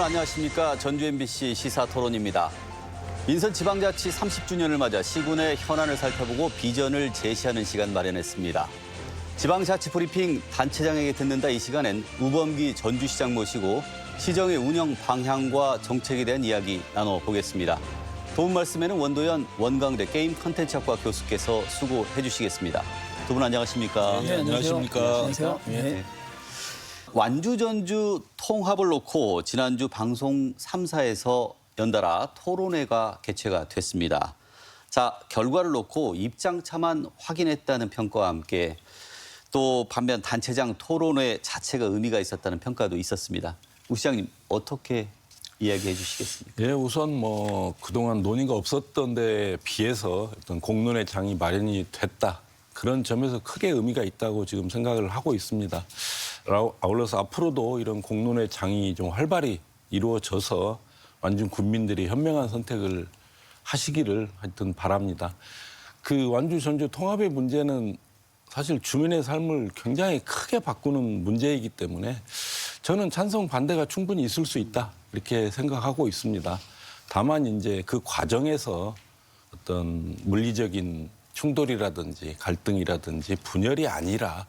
여러분 안녕하십니까. 전주 MBC 시사토론입니다. 인천지방자치 30주년을 맞아 시군의 현안을 살펴보고 비전을 제시하는 시간 마련했습니다. 지방자치 브리핑 단체장에게 듣는다 이 시간엔 우범기 전주시장 모시고 시정의 운영 방향과 정책에 대한 이야기 나눠보겠습니다. 도움 말씀에는 원도연 원광대 게임 컨텐츠학과 교수께서 수고해 주시겠습니다. 두 분 안녕하십니까? 네, 안녕하십니까? 안녕하세요. 네. 완주 전주 통합을 놓고 지난주 방송 3사에서 연달아 토론회가 개최가 됐습니다. 자, 결과를 놓고 입장차만 확인했다는 평가와 함께 또 반면 단체장 토론회 자체가 의미가 있었다는 평가도 있었습니다. 우 시장님 어떻게 이야기해 주시겠습니까? 예, 우선 그동안 논의가 없었던 데에 비해서 어떤 공론의 장이 마련이 됐다. 그런 점에서 크게 의미가 있다고 지금 생각을 하고 있습니다. 아울러서 앞으로도 이런 공론의 장이 좀 활발히 이루어져서 완주 군민들이 현명한 선택을 하시기를 하여튼 바랍니다. 그 완주 전주 통합의 문제는 사실 주민의 삶을 굉장히 크게 바꾸는 문제이기 때문에 저는 찬성 반대가 충분히 있을 수 있다 이렇게 생각하고 있습니다. 다만 이제 그 과정에서 어떤 물리적인 충돌이라든지 갈등이라든지 분열이 아니라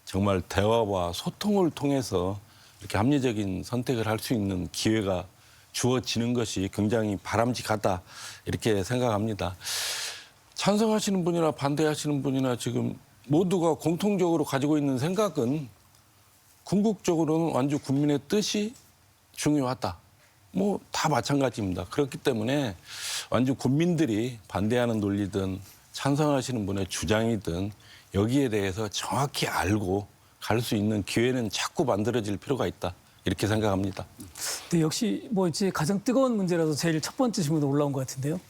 정말 대화와 소통을 통해서 이렇게 합리적인 선택을 할 수 있는 기회가 주어지는 것이 굉장히 바람직하다 이렇게 생각합니다. 찬성하시는 분이나 반대하시는 분이나 지금 모두가 공통적으로 가지고 있는 생각은 궁극적으로는 완주 국민의 뜻이 중요하다. 다 마찬가지입니다. 그렇기 때문에 완주 국민들이 반대하는 논리든 찬성하시는 분의 주장이든 여기에 대해서 정확히 알고 갈 수 있는 기회는 자꾸 만들어질 필요가 있다. 이렇게 생각합니다. 네, 역시 이제 가장 뜨거운 문제라서 제일 첫 번째 질문으로 올라온 것 같은데요.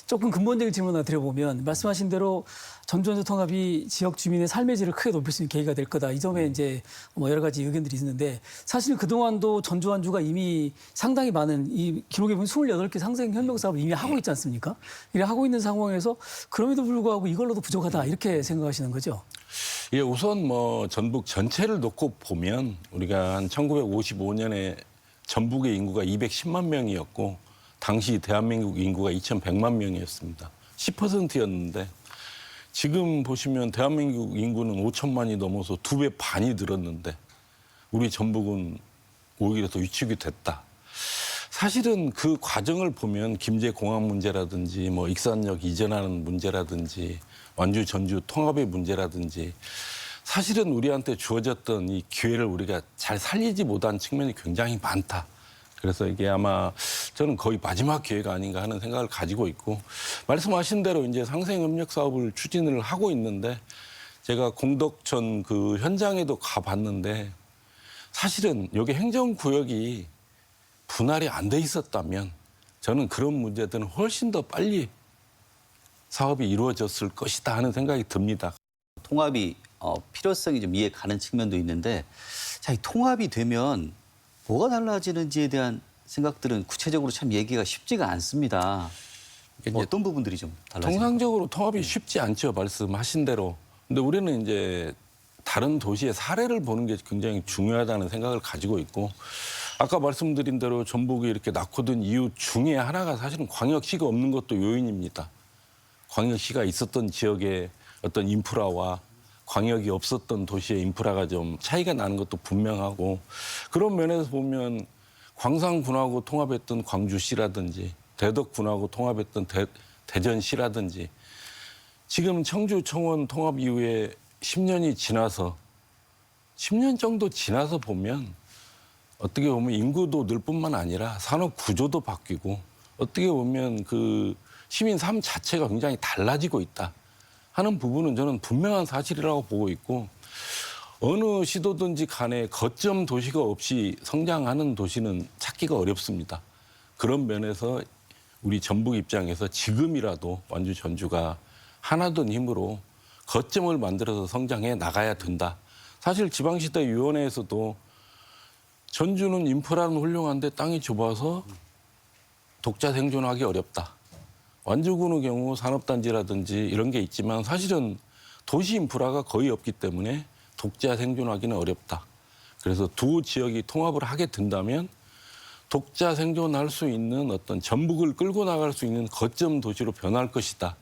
조금 근본적인 질문 하나 드려보면 말씀하신 대로 전주 통합이 지역 주민의 삶의 질을 크게 높일 수 있는 계기가 될 거다. 이 점에 이제 여러 가지 의견들이 있는데 사실 그동안도 전주 완주가 이미 상당히 많은 이 기록에 보면 28개 상생협력 사업을 이미 하고 있지 않습니까? 이래 하고 있는 상황에서 그럼에도 불구하고 이걸로도 부족하다 이렇게 생각하시는 거죠? 예, 우선 전북 전체를 놓고 보면 우리가 한 1955년에 전북의 인구가 210만 명이었고 당시 대한민국 인구가 2,100만 명이었습니다. 10%였는데 지금 보시면 대한민국 인구는 5천만이 넘어서 2배 반이 늘었는데 우리 전북은 오히려 더 위축이 됐다. 사실은 그 과정을 보면 김제공항 문제라든지 익산역 이전하는 문제라든지 완주 전주 통합의 문제라든지 사실은 우리한테 주어졌던 이 기회를 우리가 잘 살리지 못한 측면이 굉장히 많다. 그래서 이게 아마 저는 거의 마지막 기회가 아닌가 하는 생각을 가지고 있고 말씀하신 대로 이제 상생협력 사업을 추진을 하고 있는데 제가 공덕천 그 현장에도 가봤는데 사실은 여기 행정구역이 분할이 안 돼 있었다면 저는 그런 문제들은 훨씬 더 빨리 사업이 이루어졌을 것이다 하는 생각이 듭니다. 통합이 필요성이 좀 이해 가는 측면도 있는데 자, 이 통합이 되면 뭐가 달라지는지에 대한 생각들은 구체적으로 참 얘기가 쉽지가 않습니다. 어떤 부분들이 좀 달라지는 통상적으로 통합이 쉽지 않죠. 말씀하신 대로. 근데 우리는 이제 다른 도시의 사례를 보는 게 굉장히 중요하다는 생각을 가지고 있고 아까 말씀드린 대로 전북이 이렇게 낙후된 이유 중에 하나가 사실은 광역시가 없는 것도 요인입니다. 광역시가 있었던 지역의 어떤 인프라와 광역이 없었던 도시의 인프라가 좀 차이가 나는 것도 분명하고 그런 면에서 보면 광산군하고 통합했던 광주시라든지 대덕군하고 통합했던 대전시라든지 지금 청주 청원 통합 이후에 10년이 지나서 10년 정도 지나서 보면 어떻게 보면 인구도 늘 뿐만 아니라 산업 구조도 바뀌고 어떻게 보면 그 시민 삶 자체가 굉장히 달라지고 있다 하는 부분은 저는 분명한 사실이라고 보고 있고 어느 시도든지 간에 거점 도시가 없이 성장하는 도시는 찾기가 어렵습니다. 그런 면에서 우리 전북 입장에서 지금이라도 완주 전주가 하나된 힘으로 거점을 만들어서 성장해 나가야 된다. 사실 지방시대위원회에서도 전주는 인프라는 훌륭한데 땅이 좁아서 독자 생존하기 어렵다. 완주군의 경우 산업단지라든지 이런 게 있지만 사실은 도시 인프라가 거의 없기 때문에 독자 생존하기는 어렵다. 그래서 두 지역이 통합을 하게 된다면 독자 생존할 수 있는 어떤 전북을 끌고 나갈 수 있는 거점 도시로 변할 것이다.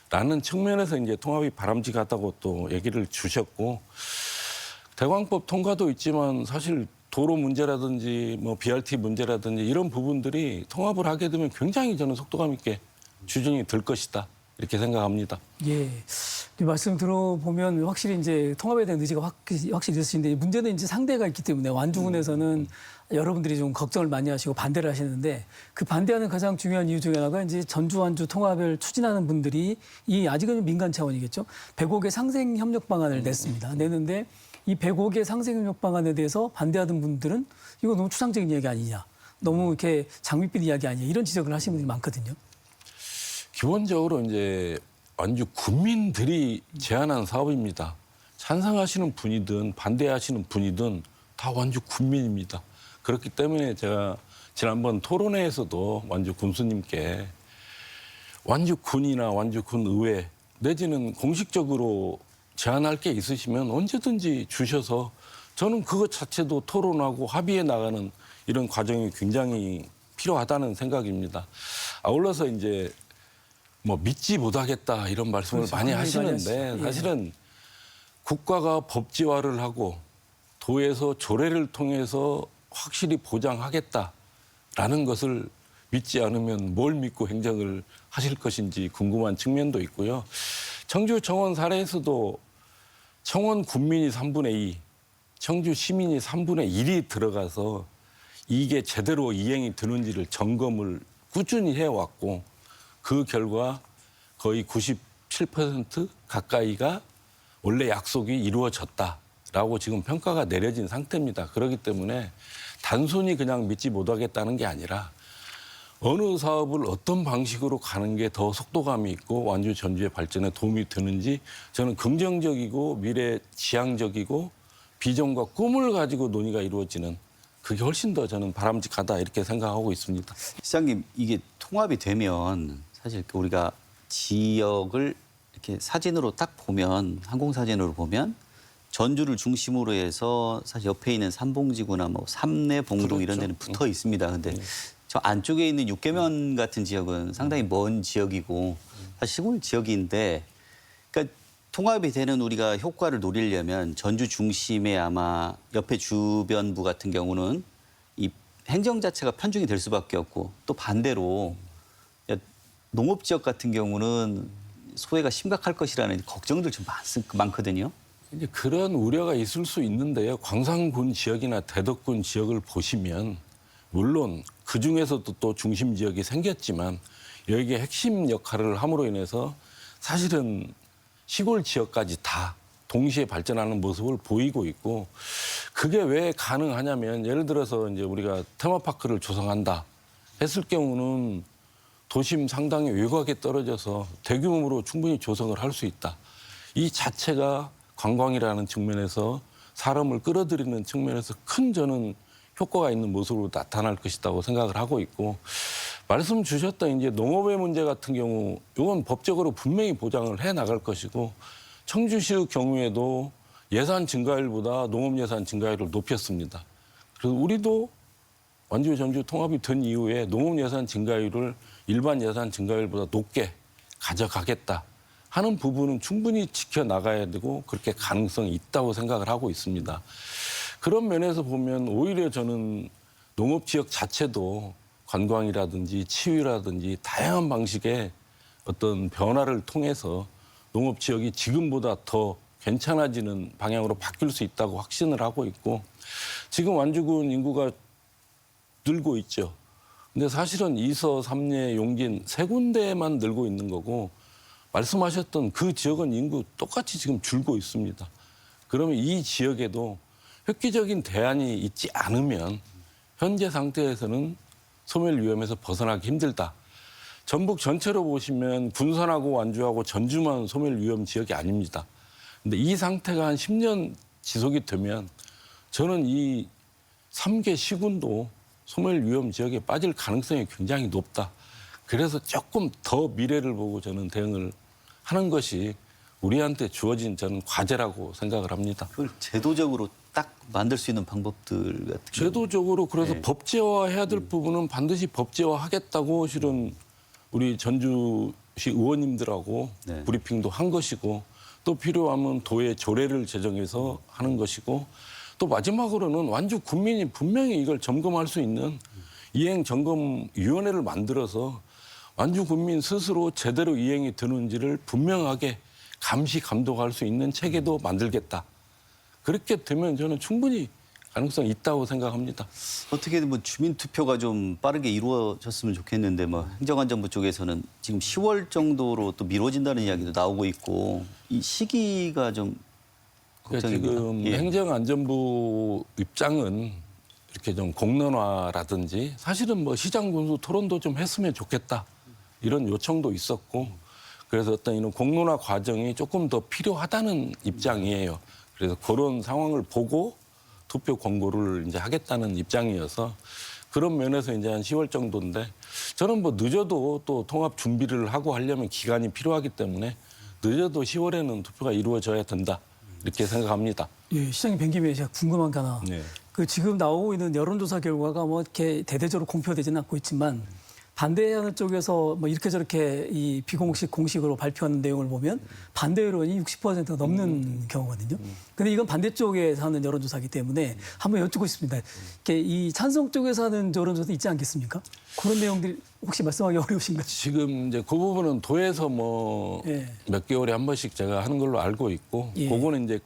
라는 측면에서 이제 통합이 바람직하다고 또 얘기를 주셨고, 대광법 통과도 있지만 사실 도로 문제라든지 뭐 BRT 문제라든지 이런 부분들이 통합을 하게 되면 굉장히 저는 속도감 있게 추진이 될 것이다. 이렇게 생각합니다. 예. 이 말씀 들어보면 확실히 이제 통합에 대한 의지가 확실히 있으신데 문제는 이제 상대가 있기 때문에 완주군에서는 여러분들이 좀 걱정을 많이 하시고 반대를 하시는데 그 반대하는 가장 중요한 이유 중에 하나가 이제 전주 완주 통합을 추진하는 분들이 이 아직은 민간 차원이겠죠. 100억의 상생 협력 방안을 냈습니다. 내는데 이 100억의 상생 협력 방안에 대해서 반대하던 분들은 이거 너무 추상적인 이야기 아니냐. 너무 이렇게 장밋빛 이야기 아니냐. 이런 지적을 하시는 분들이 많거든요. 기본적으로 이제 완주 국민들이 제안한 사업입니다. 찬성하시는 분이든 반대하시는 분이든 다 완주 국민입니다. 그렇기 때문에 제가 지난번 토론회에서도 완주 군수님께 완주군이나 완주군 의회 내지는 공식적으로 제안할 게 있으시면 언제든지 주셔서 저는 그것 자체도 토론하고 합의해 나가는 이런 과정이 굉장히 필요하다는 생각입니다. 아울러서 이제 뭐 믿지 못하겠다 이런 말씀을 그렇죠. 많이 하시는데 하시죠. 예. 사실은 국가가 법제화를 하고 도에서 조례를 통해서 확실히 보장하겠다라는 것을 믿지 않으면 뭘 믿고 행정을 하실 것인지 궁금한 측면도 있고요. 청주 청원 사례에서도 청원 군민이 3분의 2, 청주 시민이 3분의 1이 들어가서 이게 제대로 이행이 되는지를 점검을 꾸준히 해왔고 그 결과 거의 97% 가까이가 원래 약속이 이루어졌다라고 지금 평가가 내려진 상태입니다. 그렇기 때문에 단순히 그냥 믿지 못하겠다는 게 아니라 어느 사업을 어떤 방식으로 가는 게 더 속도감이 있고 완주 전주의 발전에 도움이 되는지 저는 긍정적이고 미래지향적이고 비전과 꿈을 가지고 논의가 이루어지는 그게 훨씬 더 저는 바람직하다 이렇게 생각하고 있습니다. 시장님, 이게 통합이 되면 사실 우리가 지역을 이렇게 사진으로 딱 보면 항공사진으로 보면 전주를 중심으로 해서 사실 옆에 있는 삼봉지구나 뭐 삼내 봉동 그렇죠. 이런 데는 붙어 있습니다. 근데 저 안쪽에 있는 육계면 같은 지역은 상당히 먼 지역이고 사실 시골 지역인데 그러니까 통합이 되는 우리가 효과를 노리려면 전주 중심에 아마 옆에 주변부 같은 경우는 이 행정 자체가 편중이 될 수밖에 없고 또 반대로 농업 지역 같은 경우는 소외가 심각할 것이라는 걱정들 좀 많거든요. 이제 그런 우려가 있을 수 있는데요. 광산군 지역이나 대덕군 지역을 보시면 물론 그 중에서도 또 중심 지역이 생겼지만 여기에 핵심 역할을 함으로 인해서 사실은 시골 지역까지 다 동시에 발전하는 모습을 보이고 있고 그게 왜 가능하냐면 예를 들어서 이제 우리가 테마파크를 조성한다 했을 경우는 도심 상당히 외곽에 떨어져서 대규모로 충분히 조성을 할 수 있다. 이 자체가 관광이라는 측면에서 사람을 끌어들이는 측면에서 큰 저는 효과가 있는 모습으로 나타날 것이라고 생각을 하고 있고 말씀 주셨던 이제 농업의 문제 같은 경우 이건 법적으로 분명히 보장을 해 나갈 것이고 청주시의 경우에도 예산 증가율보다 농업 예산 증가율을 높였습니다. 그래서 우리도 완주 전주 통합이 된 이후에 농업 예산 증가율을 일반 예산 증가율보다 높게 가져가겠다 하는 부분은 충분히 지켜나가야 되고 그렇게 가능성이 있다고 생각을 하고 있습니다. 그런 면에서 보면 오히려 저는 농업 지역 자체도 관광이라든지 치유라든지 다양한 방식의 어떤 변화를 통해서 농업 지역이 지금보다 더 괜찮아지는 방향으로 바뀔 수 있다고 확신을 하고 있고 지금 완주군 인구가 늘고 있죠. 근데 사실은 이서, 삼례, 용진 세 군데만 늘고 있는 거고 말씀하셨던 그 지역은 인구 똑같이 지금 줄고 있습니다. 그러면 이 지역에도 획기적인 대안이 있지 않으면 현재 상태에서는 소멸 위험에서 벗어나기 힘들다. 전북 전체로 보시면 군산하고 완주하고 전주만 소멸 위험 지역이 아닙니다. 근데 이 상태가 한 10년 지속이 되면 저는 이 3개 시군도 소멸 위험 지역에 빠질 가능성이 굉장히 높다. 그래서 조금 더 미래를 보고 저는 대응을 하는 것이 우리한테 주어진 저는 과제라고 생각을 합니다. 그걸 제도적으로 딱 만들 수 있는 방법들 같은 게 제도적으로 그래서 법제화해야 될 부분은 반드시 법제화하겠다고 실은 우리 전주시 의원님들하고 네. 브리핑도 한 것이고 또 필요하면 도의 조례를 제정해서 하는 것이고 또 마지막으로는 완주 군민이 분명히 이걸 점검할 수 있는 이행점검위원회를 만들어서 완주 군민 스스로 제대로 이행이 되는지를 분명하게 감시 감독할 수 있는 체계도 만들겠다. 그렇게 되면 저는 충분히 가능성이 있다고 생각합니다. 어떻게든 뭐 주민 투표가 좀 빠르게 이루어졌으면 좋겠는데 뭐 행정안전부 쪽에서는 지금 10월 정도로 또 미뤄진다는 이야기도 나오고 있고 이 시기가 좀 그러니까 걱정입니다. 지금 예. 행정안전부 입장은 이렇게 좀 공론화라든지 사실은 뭐 시장 군수 토론도 좀 했으면 좋겠다 이런 요청도 있었고 그래서 어떤 이런 공론화 과정이 조금 더 필요하다는 입장이에요. 그래서 그런 상황을 보고 투표 권고를 이제 하겠다는 입장이어서 그런 면에서 이제 한 10월 정도인데 저는 뭐 늦어도 또 통합 준비를 하고 하려면 기간이 필요하기 때문에 늦어도 10월에는 투표가 이루어져야 된다 이렇게 생각합니다. 예, 시장님 뵌 김에 제가 궁금한 게 하나. 네. 그 지금 나오고 있는 여론조사 결과가 뭐 이렇게 대대적으로 공표되지는 않고 있지만 반대하는 쪽에서 뭐 이렇게 저렇게 이 비공식 공식으로 발표하는 내용을 보면 반대 여론이 60%가 넘는 경우거든요. 근데 이건 반대쪽에서 하는 여론조사이기 때문에 한번 여쭙고 싶습니다. 이렇게 이 찬성 쪽에서 하는 여론조사 있지 않겠습니까? 그런 내용들이 혹시 말씀하기 어려우신가요? 지금 이제 그 부분은 도에서 뭐 몇 예. 개월에 한 번씩 제가 하는 걸로 알고 있고 예. 그거는 이제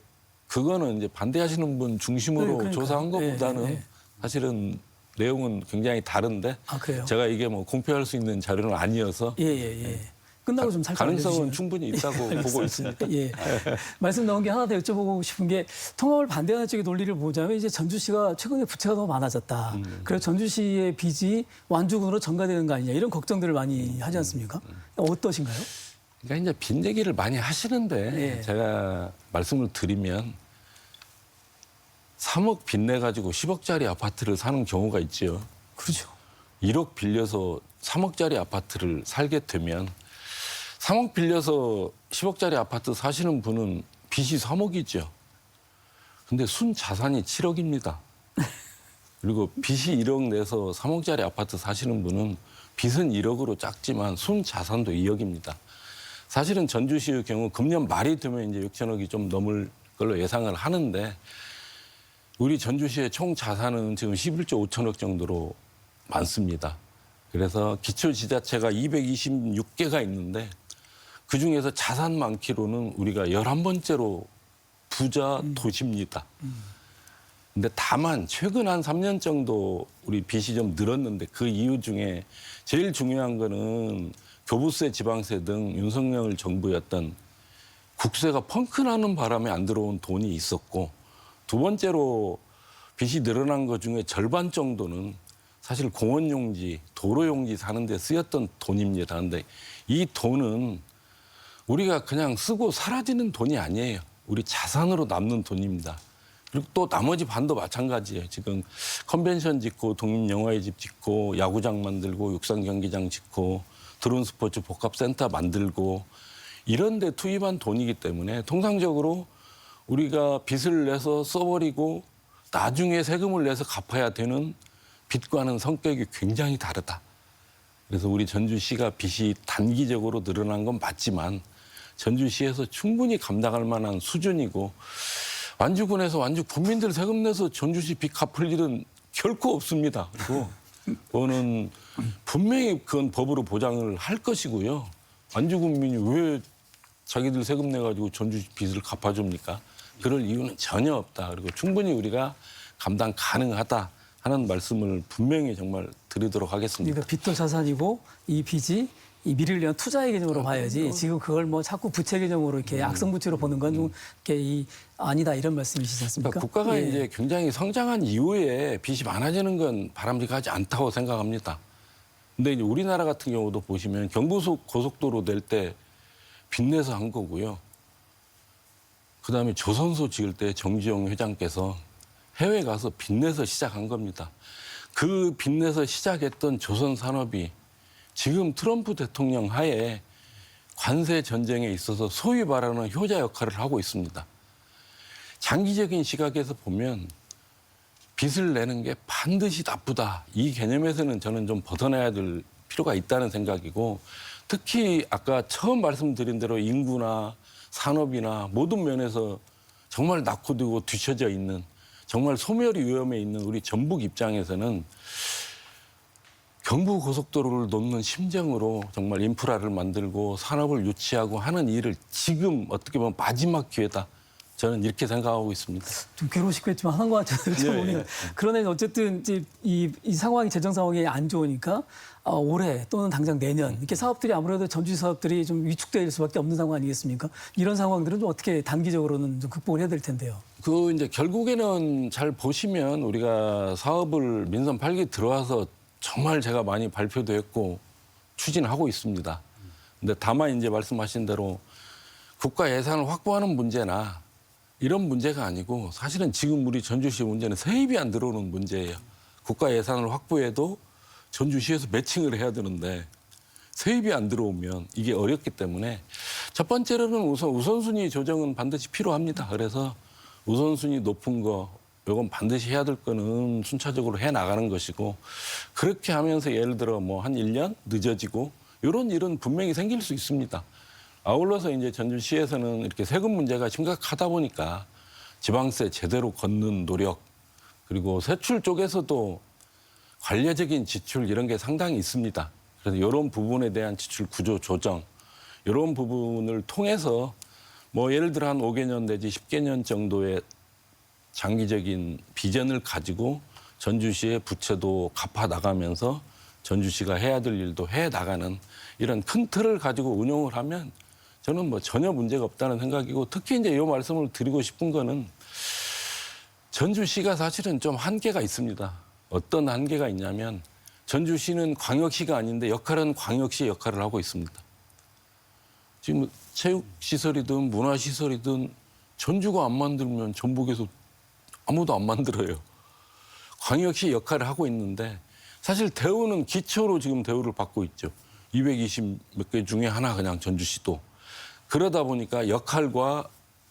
그거는 이제 반대하시는 분 중심으로 네, 그러니까요. 조사한 것보다는 예, 예. 사실은 내용은 굉장히 다른데 아, 그래요? 제가 이게 뭐 공표할 수 있는 자료는 아니어서 예, 예, 예. 끝나고 좀 살짝 가능성은 알려주시면. 충분히 있다고 보고 있습니다. 예. 말씀 나온 게 하나 더 여쭤보고 싶은 게 통합을 반대하는 쪽의 논리를 보자면 이제 전주시가 최근에 부채가 너무 많아졌다. 그래서 전주시의 빚이 완주군으로 전가되는 거 아니냐 이런 걱정들을 많이 하지 않습니까? 어떠신가요? 그러니까 이제 빚 얘기를 많이 하시는데 예. 제가 말씀을 드리면 3억 빚내 가지고 10억짜리 아파트를 사는 경우가 있죠. 그렇죠. 1억 빌려서 3억짜리 아파트를 살게 되면 3억 빌려서 10억짜리 아파트 사시는 분은 빚이 3억이죠. 근데 순 자산이 7억입니다. 그리고 빚이 1억 내서 3억짜리 아파트 사시는 분은 빚은 1억으로 작지만 순 자산도 2억입니다. 사실은 전주시의 경우 금년 말이 되면 이제 6천억이 좀 넘을 걸로 예상을 하는데 우리 전주시의 총 자산은 지금 11조 5천억 정도로 많습니다. 그래서 기초지자체가 226개가 있는데 그중에서 자산 많기로는 우리가 11번째로 부자 도시입니다. 근데 다만 최근 한 3년 정도 우리 빚이 좀 늘었는데 그 이유 중에 제일 중요한 거는 교부세, 지방세 등 윤석열 정부였던 국세가 펑크나는 바람에 안 들어온 돈이 있었고 두 번째로 빚이 늘어난 것 중에 절반 정도는 사실 공원용지, 도로용지 사는 데 쓰였던 돈입니다. 근데 이 돈은 우리가 그냥 쓰고 사라지는 돈이 아니에요. 우리 자산으로 남는 돈입니다. 그리고 또 나머지 반도 마찬가지예요. 지금 컨벤션 짓고 독립영화의 집 짓고 야구장 만들고 육상경기장 짓고 드론 스포츠 복합센터 만들고 이런 데 투입한 돈이기 때문에 통상적으로 우리가 빚을 내서 써버리고 나중에 세금을 내서 갚아야 되는 빚과는 성격이 굉장히 다르다. 그래서 우리 전주시가 빚이 단기적으로 늘어난 건 맞지만 전주시에서 충분히 감당할 만한 수준이고 완주군에서 완주 국민들 세금 내서 전주시 빚 갚을 일은 결코 없습니다. 그리고 그거는 분명히 그건 법으로 보장을 할 것이고요. 완주 국민이 왜 자기들 세금 내가지고 전주시 빚을 갚아줍니까? 그럴 이유는 전혀 없다. 그리고 충분히 우리가 감당 가능하다 하는 말씀을 분명히 정말 드리도록 하겠습니다. 그러니까 빚도 자산이고 이 빚이 이 미래를 위한 투자의 개념으로 봐야지 지금 그걸 뭐 자꾸 부채 개념으로 이렇게 악성 부채로 보는 건 좀 이렇게 아니다 이런 말씀이시지 않습니까? 그러니까 국가가 예. 이제 굉장히 성장한 이후에 빚이 많아지는 건 바람직하지 않다고 생각합니다. 근데 이제 우리나라 같은 경우도 보시면 경부속 고속도로 낼 때 빚내서 한 거고요. 그다음에 조선소 지을 때 정주영 회장께서 해외 가서 빚내서 시작한 겁니다. 그 빚내서 시작했던 조선 산업이 지금 트럼프 대통령 하에 관세 전쟁에 있어서 소위 말하는 효자 역할을 하고 있습니다. 장기적인 시각에서 보면 빚을 내는 게 반드시 나쁘다. 이 개념에서는 저는 좀 벗어나야 될 필요가 있다는 생각이고, 특히 아까 처음 말씀드린 대로 인구나 산업이나 모든 면에서 정말 낙후되고 뒤처져 있는, 정말 소멸 위험에 있는 우리 전북 입장에서는 경부고속도로를 놓는 심정으로 정말 인프라를 만들고 산업을 유치하고 하는 일을 지금 어떻게 보면 마지막 기회다. 저는 이렇게 생각하고 있습니다. 좀 괴로우시겠지만 하는 것 같아요. 예. 그러나 어쨌든 이제 이 상황이 재정 상황이 안 좋으니까 올해 또는 당장 내년 이렇게 사업들이 아무래도 전주 사업들이 좀 위축될 수밖에 없는 상황 아니겠습니까? 이런 상황들은 좀 어떻게 단기적으로는 좀 극복을 해야 될 텐데요. 그 이제 결국에는 잘 보시면 우리가 사업을 민선 8기 들어와서 정말 제가 많이 발표도 했고 추진하고 있습니다. 근데 다만 이제 말씀하신 대로 국가 예산을 확보하는 문제나 이런 문제가 아니고 사실은 지금 우리 전주시 문제는 세입이 안 들어오는 문제예요. 국가 예산을 확보해도 전주시에서 매칭을 해야 되는데 세입이 안 들어오면 이게 어렵기 때문에 첫 번째로는 우선순위 조정은 반드시 필요합니다. 그래서 우선순위 높은 거 이건 반드시 해야 될 거는 순차적으로 해 나가는 것이고, 그렇게 하면서 예를 들어 뭐 한 1년 늦어지고 이런 일은 분명히 생길 수 있습니다. 아울러서 이제 전주시에서는 이렇게 세금 문제가 심각하다 보니까 지방세 제대로 걷는 노력, 그리고 세출 쪽에서도 관례적인 지출 이런 게 상당히 있습니다. 그래서 이런 부분에 대한 지출 구조 조정, 이런 부분을 통해서 뭐 예를 들어 한 5개년 내지 10개년 정도의 장기적인 비전을 가지고 전주시의 부채도 갚아 나가면서 전주시가 해야 될 일도 해 나가는 이런 큰 틀을 가지고 운영을 하면 저는 뭐 전혀 문제가 없다는 생각이고, 특히 이제 이 말씀을 드리고 싶은 거는 전주시가 사실은 좀 한계가 있습니다. 어떤 한계가 있냐면 전주시는 광역시가 아닌데 역할은 광역시 역할을 하고 있습니다. 지금 체육시설이든 문화시설이든 전주가 안 만들면 전북에서 아무도 안 만들어요. 광역시 역할을 하고 있는데 사실 대우는 기초로 지금 대우를 받고 있죠. 220 몇 개 중에 하나 그냥 전주시도. 그러다 보니까 역할과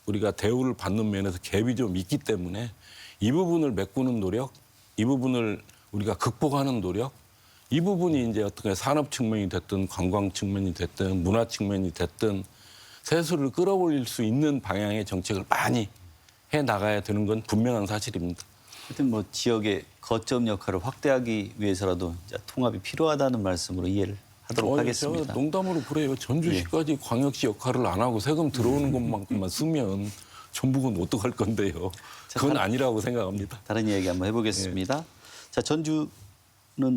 우리가 대우를 받는 면에서 갭이 좀 있기 때문에 이 부분을 메꾸는 노력, 이 부분을 우리가 극복하는 노력, 이 부분이 이제 어떻게 산업 측면이 됐든 관광 측면이 됐든 문화 측면이 됐든 세수를 끌어올릴 수 있는 방향의 정책을 많이 해 나가야 되는 건 분명한 사실입니다. 하여튼 뭐 지역의 거점 역할을 확대하기 위해서라도 이제 통합이 필요하다는 말씀으로 이해를 하도록 하겠습니다. 제가 농담으로 그래요. 전주시까지 광역시 역할을 안 하고 세금 들어오는 것만큼만 쓰면 전북은 어떡할 건데요. 그건 아니라고 생각합니다. 다른 이야기 한번 해보겠습니다. 자, 전주는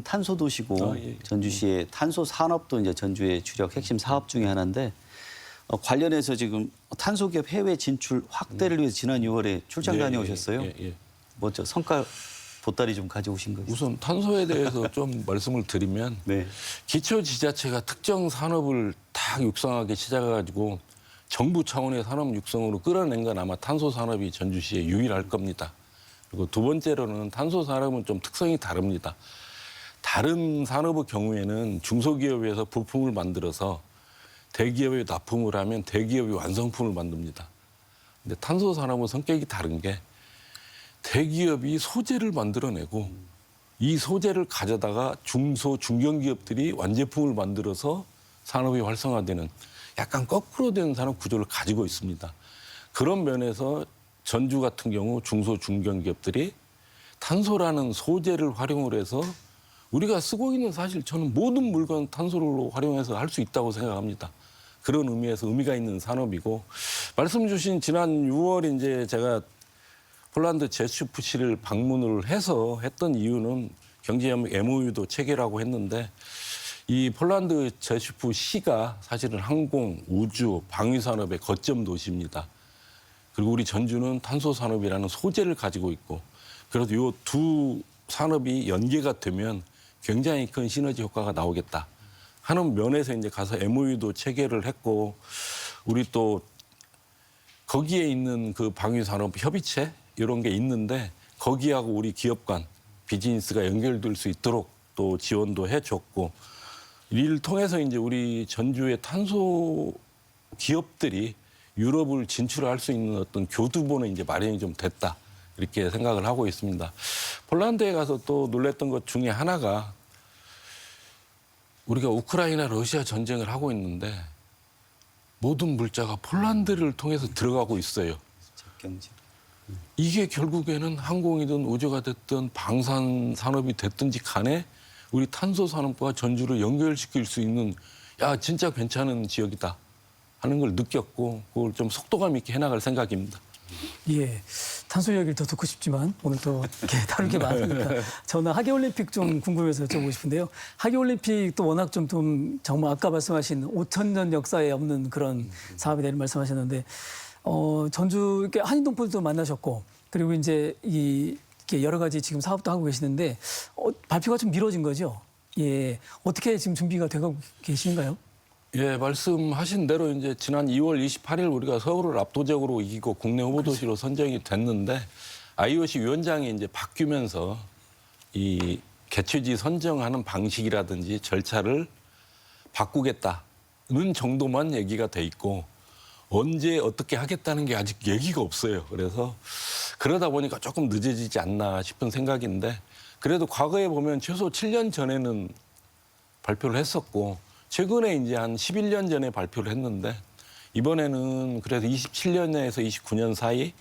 탄소 도시고 전주시의 탄소 산업도 이제 전주의 주력 핵심 사업 중에 하나인데 관련해서 지금 탄소 기업 해외 진출 확대를 위해서 지난 6월에 출장 다녀오셨어요. 뭐 저 성과 보따리 좀 가져오신 거예요? 우선 탄소에 대해서 좀 말씀을 드리면 기초지자체가 특정 산업을 딱 육성하기 시작해가지고 정부 차원의 산업 육성으로 끌어낸 건 아마 탄소 산업이 전주시에 유일할 겁니다. 그리고 두 번째로는 탄소 산업은 좀 특성이 다릅니다. 다른 산업의 경우에는 중소기업에서 부품을 만들어서 대기업에 납품을 하면 대기업이 완성품을 만듭니다. 근데 탄소 산업은 성격이 다른 게 대기업이 소재를 만들어내고 이 소재를 가져다가 중소, 중견기업들이 완제품을 만들어서 산업이 활성화되는 약간 거꾸로 된 산업 구조를 가지고 있습니다. 그런 면에서 전주 같은 경우 중소, 중견기업들이 탄소라는 소재를 활용을 해서 우리가 쓰고 있는 사실 저는 모든 물건 탄소로 활용해서 할 수 있다고 생각합니다. 그런 의미에서 의미가 있는 산업이고, 말씀 주신 지난 6월 이제 제가 폴란드 제슈프시를 방문을 해서 했던 이유는 경제협력 MOU도 체결하고 했는데 이 폴란드 제슈프시가 사실은 항공, 우주, 방위산업의 거점 도시입니다. 그리고 우리 전주는 탄소산업이라는 소재를 가지고 있고, 그래서 이 두 산업이 연계가 되면 굉장히 큰 시너지 효과가 나오겠다 하는 면에서 이제 가서 MOU도 체결을 했고, 우리 또 거기에 있는 그 방위산업 협의체 이런 게 있는데 거기하고 우리 기업 간 비즈니스가 연결될 수 있도록 또 지원도 해줬고, 이를 통해서 이제 우리 전주의 탄소 기업들이 유럽을 진출할 수 있는 어떤 교두보는 이제 마련이 좀 됐다. 이렇게 생각을 하고 있습니다. 폴란드에 가서 또 놀랬던 것 중에 하나가 우리가 우크라이나 러시아 전쟁을 하고 있는데 모든 물자가 폴란드를 통해서 들어가고 있어요. 경제. 이게 결국에는 항공이든 우주가 됐든 방산 산업이 됐든지 간에 우리 탄소 산업과 전주를 연결시킬 수 있는 야 진짜 괜찮은 지역이다 하는 걸 느꼈고 그걸 좀 속도감 있게 해나갈 생각입니다. 예, 탄소 이야기를 더 듣고 싶지만 오늘 또 이렇게 다룰 게 많으니까 저는 하계올림픽 좀 궁금해서 여쭤보고 싶은데요. 하계올림픽도 워낙 좀 정말 아까 말씀하신 5,000년 역사에 없는 그런 사업이라는 말씀하셨는데 전주 이렇게 한인동포들도 만나셨고 그리고 이제 이렇게 여러 가지 지금 사업도 하고 계시는데 발표가 좀 미뤄진 거죠. 예, 어떻게 지금 준비가 되고 계신가요? 예, 말씀하신 대로 이제 지난 2월 28일 우리가 서울을 압도적으로 이기고 국내 후보 도시로 선정이 됐는데 IOC 위원장이 이제 바뀌면서 이 개최지 선정하는 방식이라든지 절차를 바꾸겠다는 정도만 얘기가 돼 있고 언제 어떻게 하겠다는 게 아직 얘기가 없어요. 그래서 그러다 보니까 조금 늦어지지 않나 싶은 생각인데 그래도 과거에 보면 최소 7년 전에는 발표를 했었고 최근에 이제 한 11년 전에 발표를 했는데 이번에는 그래서 27년에서 29년 사이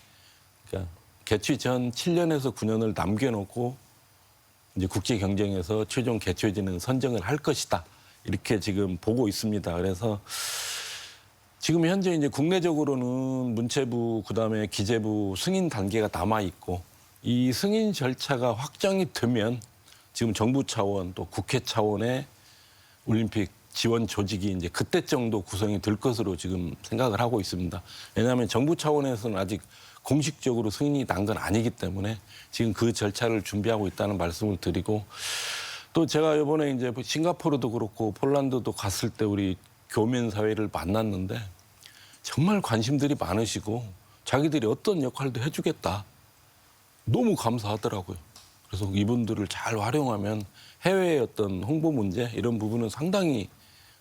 그러니까 개최 전 7년에서 9년을 남겨놓고 이제 국제 경쟁에서 최종 개최지는 선정을 할 것이다. 이렇게 지금 보고 있습니다. 그래서 지금 현재 이제 국내적으로는 문체부 그다음에 기재부 승인 단계가 남아 있고 이 승인 절차가 확정이 되면 지금 정부 차원 또 국회 차원의 올림픽 지원 조직이 이제 그때 정도 구성이 될 것으로 지금 생각을 하고 있습니다. 왜냐하면 정부 차원에서는 아직 공식적으로 승인이 난 건 아니기 때문에 지금 그 절차를 준비하고 있다는 말씀을 드리고 또 제가 이번에 이제 싱가포르도 그렇고 폴란드도 갔을 때 우리 교민 사회를 만났는데 정말 관심들이 많으시고 자기들이 어떤 역할도 해주겠다. 너무 감사하더라고요. 그래서 이분들을 잘 활용하면 해외의 어떤 홍보 문제 이런 부분은 상당히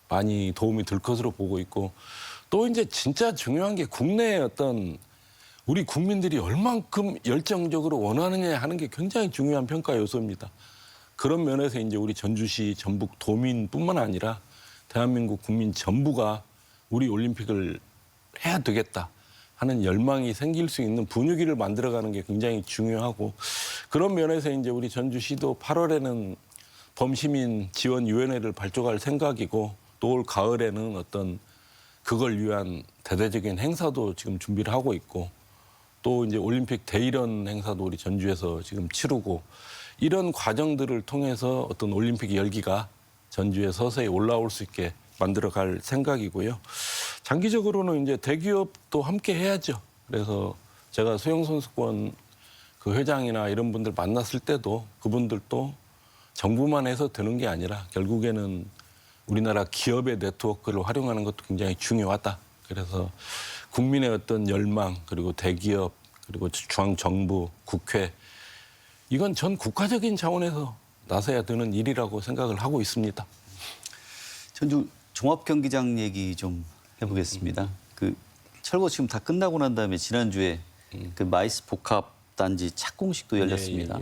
많이 도움이 될 것으로 보고 있고 또 이제 진짜 중요한 게 국내의 어떤 우리 국민들이 얼만큼 열정적으로 원하느냐 하는 게 굉장히 중요한 평가 요소입니다. 그런 면에서 이제 우리 전주시 전북 도민뿐만 아니라 대한민국 국민 전부가 우리 올림픽을 해야 되겠다 하는 열망이 생길 수 있는 분위기를 만들어가는 게 굉장히 중요하고 그런 면에서 이제 우리 전주시도 8월에는 범시민 지원위원회를 발족할 생각이고 또 올 가을에는 어떤 그걸 위한 대대적인 행사도 지금 준비를 하고 있고 또 이제 올림픽 대이런 행사도 우리 전주에서 지금 치르고 이런 과정들을 통해서 어떤 올림픽 열기가 전주에 서서히 올라올 수 있게 만들어갈 생각이고요. 장기적으로는 이제 대기업도 함께 해야죠. 그래서 제가 수영선수권 그 회장이나 이런 분들 만났을 때도 그분들도 정부만 해서 되는 게 아니라 결국에는 우리나라 기업의 네트워크를 활용하는 것도 굉장히 중요하다. 그래서 국민의 어떤 열망 그리고 대기업 그리고 중앙정부, 국회 이건 전 국가적인 차원에서 나서야 되는 일이라고 생각을 하고 있습니다. 전주 종합경기장 얘기 좀 해보겠습니다. 그 철거 지금 다 끝나고 난 다음에 지난주에 그 마이스 복합단지 착공식도 열렸습니다.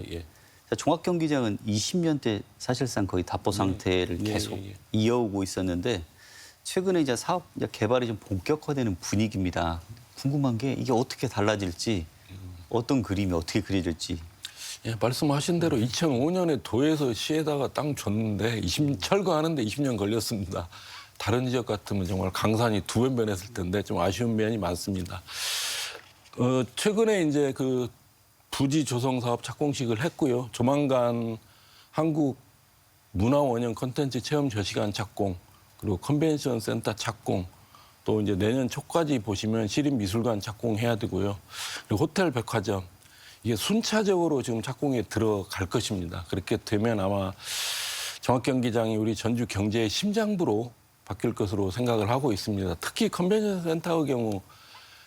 종합경기장은 20년대 사실상 거의 답보 상태를 계속 이어오고 있었는데 최근에 이제 사업 개발이 좀 본격화되는 분위기입니다. 궁금한 게 이게 어떻게 달라질지, 어떤 그림이 어떻게 그려질지. 예, 말씀하신 대로 2005년에 도에서 시에다가 땅 줬는데 철거하는데 20년 걸렸습니다. 다른 지역 같으면 정말 강산이 두 번 변했을 텐데 좀 아쉬운 면이 많습니다. 최근에 이제 그 부지 조성 사업 착공식을 했고요. 조만간 한국 문화원형 콘텐츠 체험 저시간 착공, 그리고 컨벤션 센터 착공, 또 이제 내년 초까지 보시면 시립미술관 착공해야 되고요. 그리고 호텔 백화점, 이게 순차적으로 지금 착공에 들어갈 것입니다. 그렇게 되면 아마 종합경기장이 우리 전주 경제의 심장부로 바뀔 것으로 생각을 하고 있습니다. 특히 컨벤션 센터의 경우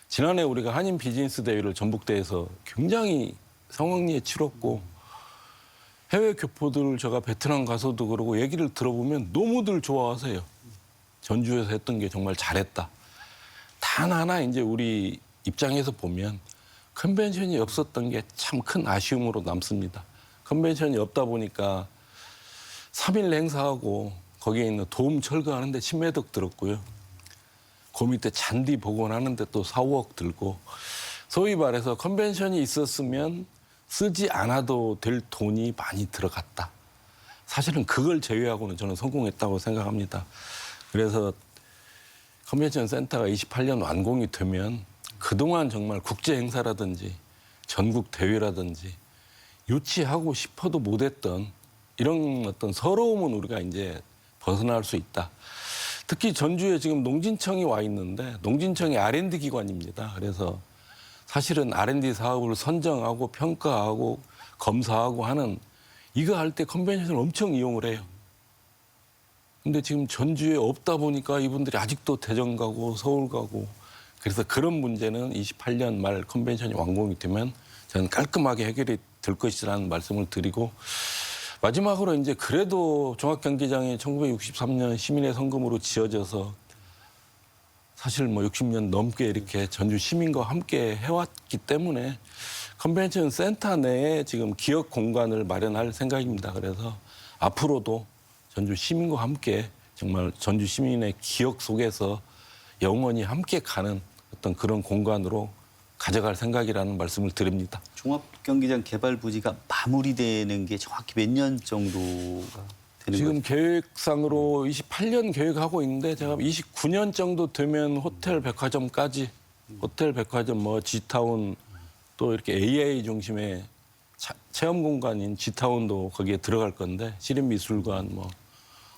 지난해 우리가 한인 비즈니스 대회를 전북대에서 굉장히 성황리에 치렀고 해외 교포들 제가 베트남 가서도 그러고 얘기를 들어보면 너무들 좋아하세요. 전주에서 했던 게 정말 잘했다. 단 하나 이제 우리 입장에서 보면 컨벤션이 없었던 게 참 큰 아쉬움으로 남습니다. 컨벤션이 없다 보니까 3일 행사하고 거기에 있는 도움 철거하는데 10매덕 들었고요. 그 밑에 잔디 복원하는데 또 4, 5억 들고 소위 말해서 컨벤션이 있었으면 쓰지 않아도 될 돈이 많이 들어갔다. 사실은 그걸 제외하고는 저는 성공했다고 생각합니다. 그래서 컨벤션 센터가 28년 완공이 되면 그동안 정말 국제 행사라든지 전국 대회라든지 유치하고 싶어도 못했던 이런 어떤 서러움은 우리가 이제 벗어날 수 있다. 특히 전주에 지금 농진청이 와 있는데 농진청이 R&D 기관입니다. 그래서 사실은 R&D 사업을 선정하고 평가하고 검사하고 하는 이거 할 때 컨벤션을 엄청 이용을 해요. 근데 지금 전주에 없다 보니까 이분들이 아직도 대전 가고 서울 가고 그래서 그런 문제는 28년 말 컨벤션이 완공이 되면 저는 깔끔하게 해결이 될 것이라는 말씀을 드리고 마지막으로 이제 그래도 종합경기장이 1963년 시민의 성금으로 지어져서 사실 뭐 60년 넘게 이렇게 전주 시민과 함께 해왔기 때문에 컨벤션 센터 내에 지금 기억 공간을 마련할 생각입니다. 그래서 앞으로도 전주 시민과 함께 정말 전주 시민의 기억 속에서 영원히 함께 가는 어떤 그런 공간으로 가져갈 생각이라는 말씀을 드립니다. 종합경기장 개발 부지가 마무리되는 게 정확히 몇 년 정도가 되는 지금 거죠? 계획상으로 28년 계획하고 있는데 제가 29년 정도 되면 호텔 백화점까지 호텔 백화점 뭐 G타운 또 이렇게 AI 중심의 체험 공간인 G타운도 거기에 들어갈 건데 시립미술관 뭐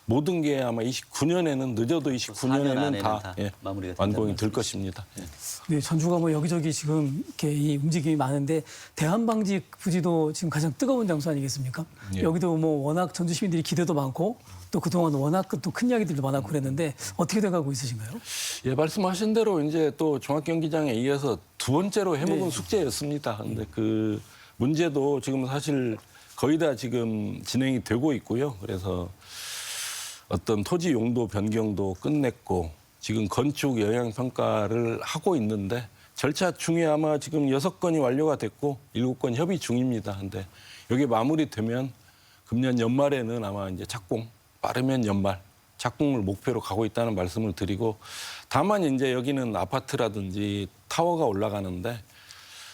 모든 게 아마 29년에는 늦어도 29년에는 다 마무리가 완공이 될 말씀이시죠. 것입니다. 예. 네, 전주가 뭐 여기저기 지금 이렇게 이 움직임이 많은데 대한방직 부지도 지금 가장 뜨거운 장소 아니겠습니까? 예. 여기도 뭐 워낙 전주 시민들이 기대도 많고 또 그동안 워낙 또 큰 이야기들도 많았고 그랬는데 어떻게 돼가고 있으신가요? 예, 말씀하신 대로 이제 또 종합경기장에 이어서 두 번째로 해먹은 네. 숙제였습니다. 근데 그 문제도 지금 사실 거의 다 지금 진행이 되고 있고요. 그래서 어떤 토지 용도 변경도 끝냈고 지금 건축 영향 평가를 하고 있는데 절차 중에 아마 지금 6건이 완료가 됐고 7건 협의 중입니다. 근데 여기 마무리되면 금년 연말에는 아마 이제 착공 빠르면 연말 착공을 목표로 가고 있다는 말씀을 드리고 다만 이제 여기는 아파트라든지 타워가 올라가는데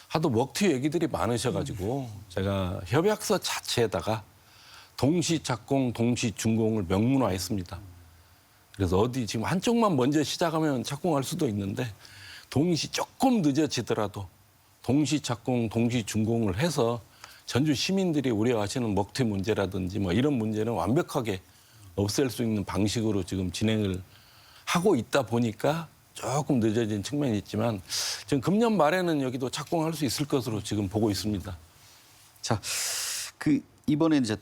하도 먹튀 얘기들이 많으셔가지고 제가 협약서 자체에다가 동시 착공, 동시 준공을 명문화했습니다. 그래서 어디 지금 한쪽만 먼저 시작하면 착공할 수도 있는데 동시 조금 늦어지더라도 동시 착공, 동시 준공을 해서 전주 시민들이 우려하시는 먹튀 문제라든지 뭐 이런 문제는 완벽하게 없앨 수 있는 방식으로 지금 진행을 하고 있다 보니까 조금 늦어진 측면이 있지만 지금 금년 말에는 여기도 착공할 수 있을 것으로 지금 보고 있습니다. 자, 이번에는 이제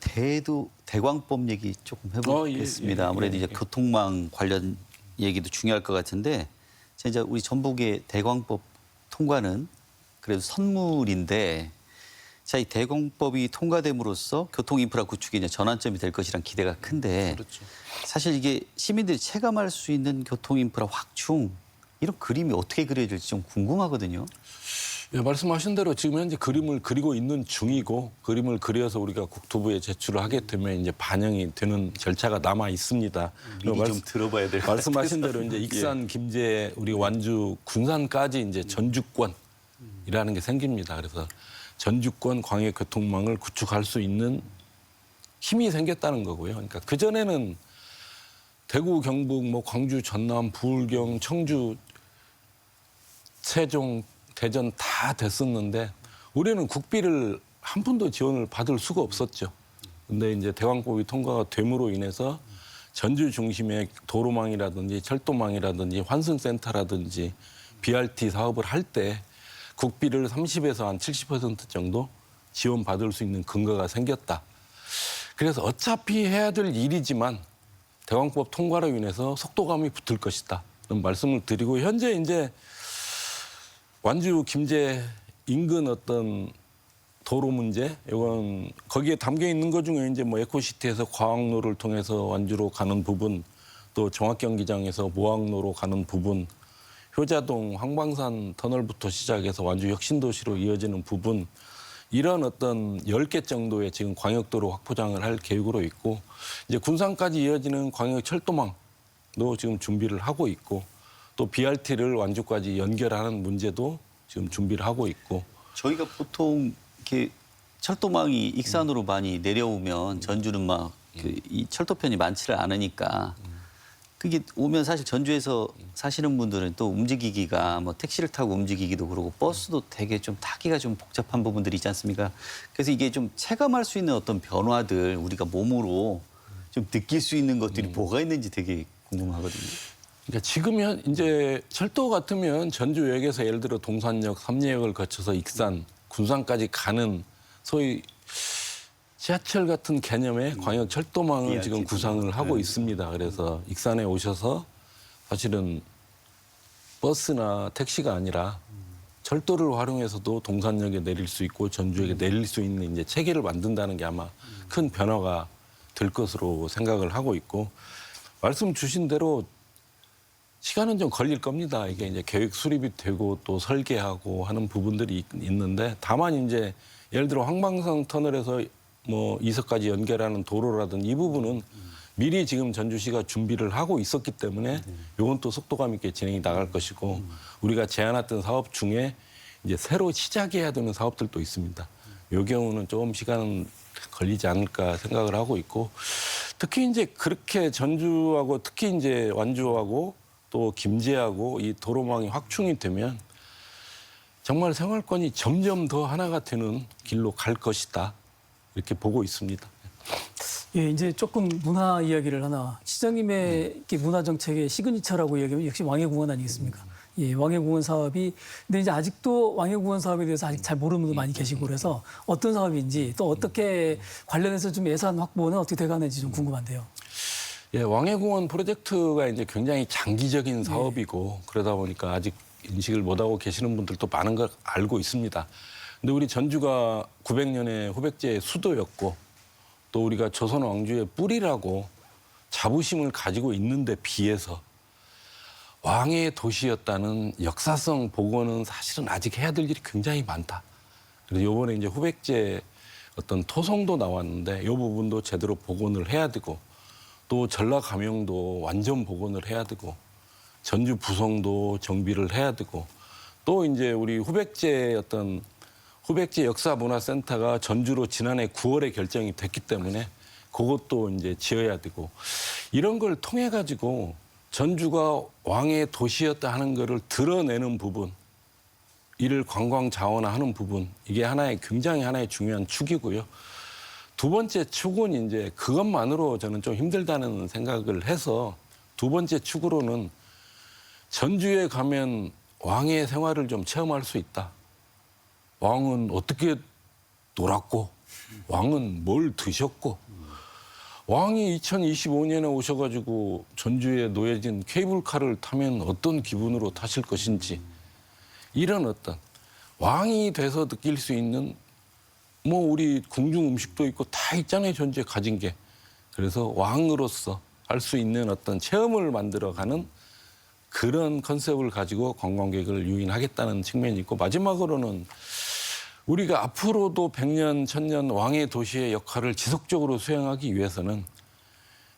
대광법 얘기 조금 해보겠습니다. 예. 아무래도 이제 교통망 관련 얘기도 중요할 것 같은데, 이제 우리 전북의 대광법 통과는 그래도 선물인데, 자, 이 대광법이 통과됨으로써 교통 인프라 구축이 이제 전환점이 될 것이란 기대가 큰데, 그렇죠. 사실 이게 시민들이 체감할 수 있는 교통 인프라 확충 이런 그림이 어떻게 그려질지 좀 궁금하거든요. 예, 말씀하신 대로 지금 현재 그림을 그리고 있는 중이고 그림을 그려서 우리가 국토부에 제출을 하게 되면 이제 반영이 되는 절차가 남아 있습니다. 미리 좀 들어봐야 될 것 같아요. 말씀하신 대로 이제 익산, 김제, 우리 완주, 군산까지 이제 전주권이라는 게 생깁니다. 그래서 전주권 광해 교통망을 구축할 수 있는 힘이 생겼다는 거고요. 그러니까 그 전에는 대구, 경북, 뭐 광주, 전남, 부울경, 청주, 세종, 대전 다 됐었는데 우리는 국비를 한 푼도 지원을 받을 수가 없었죠. 근데 이제 대광법이 통과가 됨으로 인해서 전주 중심의 도로망이라든지 철도망이라든지 환승센터라든지 BRT 사업을 할 때 국비를 30에서 한 70% 정도 지원받을 수 있는 근거가 생겼다. 그래서 어차피 해야 될 일이지만 대광법 통과로 인해서 속도감이 붙을 것이다. 그런 말씀을 드리고 현재 이제 완주 김제 인근 어떤 도로 문제, 이건 거기에 담겨 있는 것 중에 이제 뭐 에코시티에서 과학로를 통해서 완주로 가는 부분, 또 종합경기장에서 모항로로 가는 부분, 효자동 황방산 터널부터 시작해서 완주 혁신도시로 이어지는 부분, 이런 어떤 10개 정도의 지금 광역도로 확포장을 할 계획으로 있고, 이제 군산까지 이어지는 광역철도망도 지금 준비를 하고 있고, 또 BRT를 완주까지 연결하는 문제도 지금 준비를 하고 있고. 저희가 보통 이렇게 철도망이 익산으로 많이 내려오면 전주는 막 이 철도편이 많지를 않으니까 그게 오면 사실 전주에서 사시는 분들은 또 움직이기가 뭐 택시를 타고 움직이기도 그러고 버스도 되게 좀 타기가 좀 복잡한 부분들이 있지 않습니까? 그래서 이게 좀 체감할 수 있는 어떤 변화들 우리가 몸으로 좀 느낄 수 있는 것들이 뭐가 있는지 되게 궁금하거든요. 그러니까 지금 이제 철도 같으면 전주역에서 예를 들어 동산역, 삼리역을 거쳐서 익산, 군산까지 가는 소위 지하철 같은 개념의 광역 철도망을 지금 구상을 하고 있습니다. 그래서 익산에 오셔서 사실은 버스나 택시가 아니라 철도를 활용해서도 동산역에 내릴 수 있고 전주역에 내릴 수 있는 이제 체계를 만든다는 게 아마 큰 변화가 될 것으로 생각을 하고 있고, 말씀 주신 대로 시간은 좀 걸릴 겁니다. 이게 이제 계획 수립이 되고 또 설계하고 하는 부분들이 있는데, 다만 이제 예를 들어 황방산 터널에서 뭐 이석까지 연결하는 도로라든 이 부분은 미리 지금 전주시가 준비를 하고 있었기 때문에 이건 또 속도감 있게 진행이 나갈 것이고, 우리가 제안했던 사업 중에 이제 새로 시작해야 되는 사업들도 있습니다. 이 경우는 조금 시간은 걸리지 않을까 생각을 하고 있고, 특히 이제 그렇게 전주하고 특히 이제 완주하고 또 김제하고 이 도로망이 확충이 되면 정말 생활권이 점점 더 하나가 되는 길로 갈 것이다, 이렇게 보고 있습니다. 예, 이제 조금 문화 이야기를 하나. 시장님의 문화 정책의 시그니처라고 얘기하면 역시 왕해공원 아니겠습니까? 예, 왕해공원 사업이 근데 이제 아직도 왕해공원 사업에 대해서 아직 잘 모르는 분도 많이 계시고 그래서 어떤 사업인지 또 어떻게 관련해서 좀 예산 확보는 어떻게 돼가는지 좀 궁금한데요. 예, 왕해공원 프로젝트가 이제 굉장히 장기적인 사업이고 그러다 보니까 아직 인식을 못하고 계시는 분들도 많은 걸 알고 있습니다. 근데 우리 전주가 900년의 후백제의 수도였고 또 우리가 조선 왕조의 뿌리라고 자부심을 가지고 있는데 비해서 왕의 도시였다는 역사성 복원은 사실은 아직 해야 될 일이 굉장히 많다. 그래서 이번에 이제 후백제 어떤 토성도 나왔는데 이 부분도 제대로 복원을 해야 되고 또 전라감영도 완전 복원을 해야 되고 전주 부성도 정비를 해야 되고 또 이제 우리 후백제 어떤 후백제 역사문화센터가 전주로 지난해 9월에 결정이 됐기 때문에 그것도 이제 지어야 되고 이런 걸 통해 가지고 전주가 왕의 도시였다 하는 거를 드러내는 부분, 이를 관광 자원화하는 부분, 이게 굉장히 하나의 중요한 축이고요. 두 번째 축은 이제 그것만으로 저는 좀 힘들다는 생각을 해서 두 번째 축으로는 전주에 가면 왕의 생활을 좀 체험할 수 있다. 왕은 어떻게 놀았고, 왕은 뭘 드셨고, 왕이 2025년에 오셔가지고 전주에 놓여진 케이블카를 타면 어떤 기분으로 타실 것인지, 이런 어떤 왕이 돼서 느낄 수 있는 뭐 우리 궁중 음식도 있고 다 있잖아요, 전주에 가진 게. 그래서 왕으로서 할 수 있는 어떤 체험을 만들어가는 그런 컨셉을 가지고 관광객을 유인하겠다는 측면이 있고, 마지막으로는 우리가 앞으로도 100년, 1000년 왕의 도시의 역할을 지속적으로 수행하기 위해서는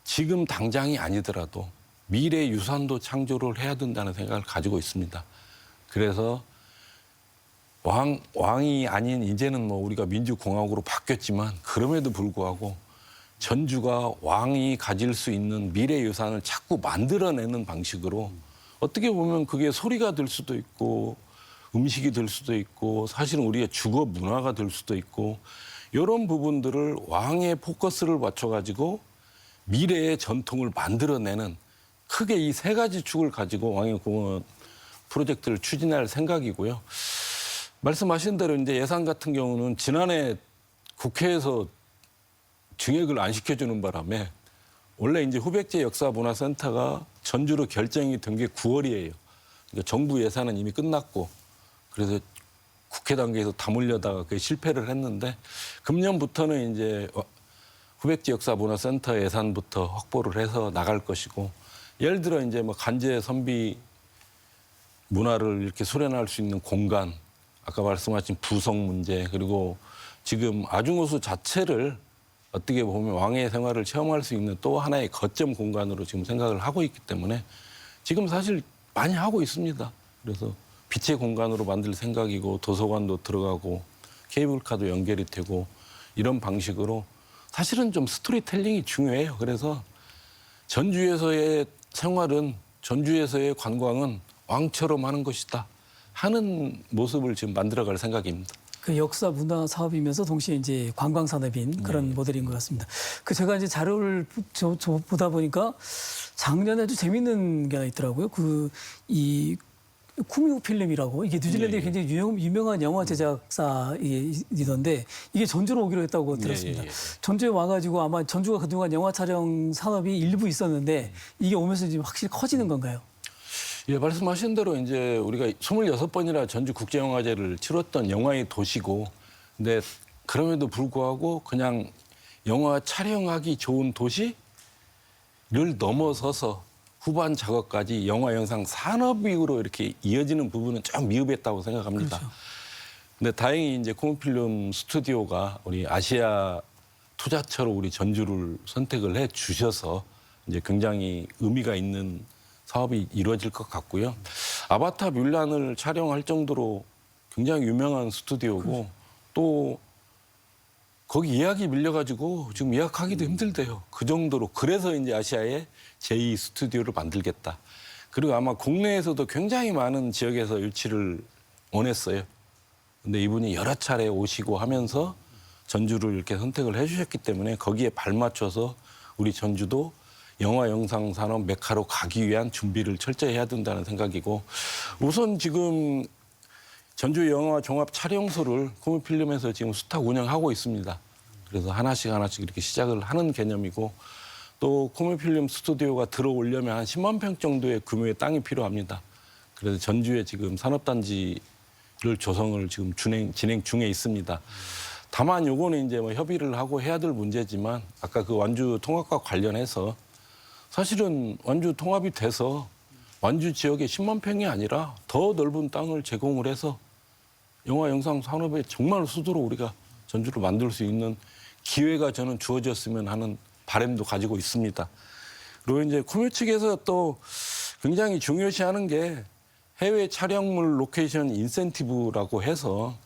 지금 당장이 아니더라도 미래 유산도 창조를 해야 된다는 생각을 가지고 있습니다. 그래서 왕이 아닌 이제는 뭐 우리가 민주공화국으로 바뀌었지만 그럼에도 불구하고 전주가 왕이 가질 수 있는 미래 유산을 자꾸 만들어내는 방식으로 어떻게 보면 그게 소리가 될 수도 있고 음식이 될 수도 있고 사실은 우리의 주거 문화가 될 수도 있고 이런 부분들을 왕의 포커스를 맞춰가지고 미래의 전통을 만들어내는 크게 이 세 가지 축을 가지고 왕의 공원 프로젝트를 추진할 생각이고요. 말씀하신 대로 이제 예산 같은 경우는 지난해 국회에서 증액을 안 시켜주는 바람에 원래 이제 후백제 역사문화센터가 전주로 결정이 된 게 9월이에요. 그러니까 정부 예산은 이미 끝났고 그래서 국회 단계에서 다물려다가 그게 실패를 했는데 금년부터는 이제 후백지역사문화센터 예산부터 확보를 해서 나갈 것이고 예를 들어 이제 뭐 간제 선비 문화를 이렇게 수련할 수 있는 공간, 아까 말씀하신 부성 문제, 그리고 지금 아중호수 자체를 어떻게 보면 왕의 생활을 체험할 수 있는 또 하나의 거점 공간으로 지금 생각을 하고 있기 때문에 지금 사실 많이 하고 있습니다. 그래서 빛의 공간으로 만들 생각이고 도서관도 들어가고 케이블카도 연결이 되고 이런 방식으로 사실은 좀 스토리텔링이 중요해요. 그래서 전주에서의 생활은 전주에서의 관광은 왕처럼 하는 것이다 하는 모습을 지금 만들어갈 생각입니다. 그 역사 문화 사업이면서 동시에 이제 관광 산업인 그런 모델인 것 같습니다. 그 제가 이제 자료를 보다 보니까 작년에 아주 재밌는 게 하나 있더라고요. 이 쿠미호 필름이라고 이게 뉴질랜드에 굉장히 유명한 영화 제작사이던데 이게 전주로 오기로 했다고 들었습니다. 전주에 와가지고 아마 전주가 그동안 영화 촬영 산업이 일부 있었는데 이게 오면서 지금 확실히 커지는 건가요? 예, 말씀하신 대로 이제 우리가 26번이나 전주국제영화제를 치렀던 영화의 도시고, 근데 그럼에도 불구하고 그냥 영화 촬영하기 좋은 도시를 넘어서서 후반 작업까지 영화 영상 산업으로 이렇게 이어지는 부분은 좀 미흡했다고 생각합니다. 그렇죠. 근데 다행히 이제 코모필름 스튜디오가 우리 아시아 투자처로 우리 전주를 선택을 해 주셔서 이제 굉장히 의미가 있는 사업이 이루어질 것 같고요. 아바타 뮬란을 촬영할 정도로 굉장히 유명한 스튜디오고 또 거기 예약이 밀려가지고 지금 예약하기도 힘들대요. 그 정도로. 그래서 이제 아시아에 제2 스튜디오를 만들겠다. 그리고 아마 국내에서도 굉장히 많은 지역에서 유치를 원했어요. 근데 이분이 여러 차례 오시고 하면서 전주를 이렇게 선택을 해주셨기 때문에 거기에 발맞춰서 우리 전주도 영화 영상 산업 메카로 가기 위한 준비를 철저히 해야 된다는 생각이고 우선 지금 전주 영화 종합 촬영소를 코모필름에서 지금 수탁 운영하고 있습니다. 그래서 하나씩 이렇게 시작을 하는 개념이고 또 코모필름 스튜디오가 들어오려면 한 10만 평 정도의 규모의 땅이 필요합니다. 그래서 전주에 지금 산업단지를 조성을 지금 진행 중에 있습니다. 다만 요거는 이제 뭐 협의를 하고 해야 될 문제지만 아까 그 완주 통합과 관련해서 사실은 완주 통합이 돼서 완주 지역에 10만 평이 아니라 더 넓은 땅을 제공을 해서 영화 영상 산업에 정말 수도로 우리가 전주를 만들 수 있는 기회가 저는 주어졌으면 하는 바람도 가지고 있습니다. 그리고 이제 코묘 측에서 또 굉장히 중요시하는 게 해외 촬영물 로케이션 인센티브라고 해서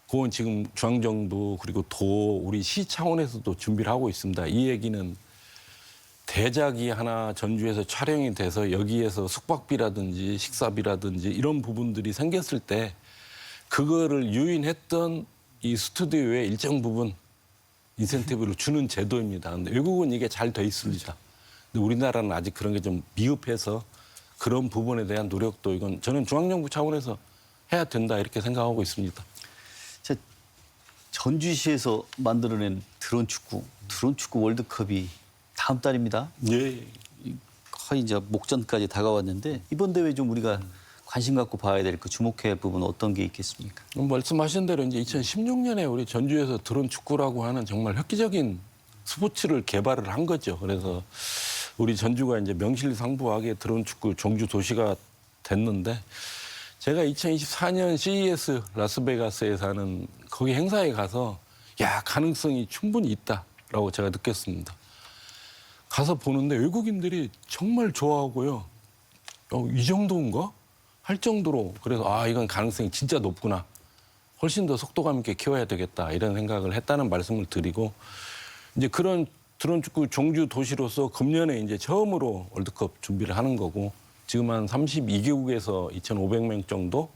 그건 지금 중앙정부 그리고 도 우리 시 차원에서도 준비를 하고 있습니다. 이 얘기는 대작이 하나 전주에서 촬영이 돼서 여기에서 숙박비라든지 식사비라든지 이런 부분들이 생겼을 때 그거를 유인했던 이 스튜디오에 일정 부분 인센티브를 주는 제도입니다. 근데 외국은 이게 잘 돼 있습니다. 근데 우리나라는 아직 그런 게 좀 미흡해서 그런 부분에 대한 노력도 이건 저는 중앙정부 차원에서 해야 된다 이렇게 생각하고 있습니다. 전주시에서 만들어낸 드론 축구 월드컵이 다음 달입니다. 예. 거의 이제 목전까지 다가왔는데 이번 대회 좀 우리가 관심 갖고 봐야 될 그 주목해야 할 부분 어떤 게 있겠습니까? 말씀하신 대로 이제 2016년에 우리 전주에서 드론 축구라고 하는 정말 획기적인 스포츠를 개발을 한 거죠. 그래서 우리 전주가 이제 명실상부하게 드론 축구 종주 도시가 됐는데 제가 2024년 CES 라스베가스에서 하는 거기 행사에 가서 야 가능성이 충분히 있다라고 제가 느꼈습니다. 가서 보는데 외국인들이 정말 좋아하고요. 이 정도인가? 할 정도로 그래서 이건 가능성이 진짜 높구나. 훨씬 더 속도감 있게 키워야 되겠다 이런 생각을 했다는 말씀을 드리고 이제 그런 드론 축구 종주 도시로서 금년에 이제 처음으로 월드컵 준비를 하는 거고 지금 한 32개국에서 2,500명 정도를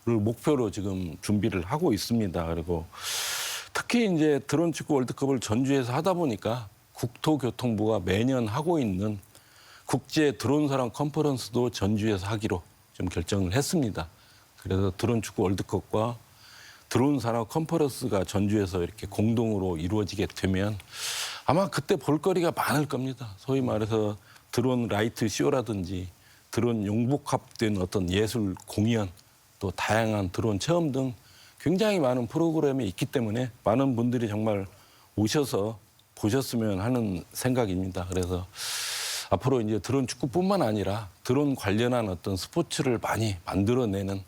목표로 지금 준비를 하고 있습니다. 그리고 특히 이제 드론 축구 월드컵을 전주에서 하다 보니까 국토교통부가 매년 하고 있는 국제 드론 사랑 컨퍼런스도 전주에서 하기로 좀 결정을 했습니다. 그래서 드론 축구 월드컵과 드론 산업 컨퍼런스가 전주에서 이렇게 공동으로 이루어지게 되면 아마 그때 볼거리가 많을 겁니다. 소위 말해서 드론 라이트 쇼라든지 드론 용복합된 어떤 예술 공연 또 다양한 드론 체험 등 굉장히 많은 프로그램이 있기 때문에 많은 분들이 정말 오셔서 보셨으면 하는 생각입니다. 그래서 앞으로 이제 드론 축구뿐만 아니라 드론 관련한 어떤 스포츠를 많이 만들어내는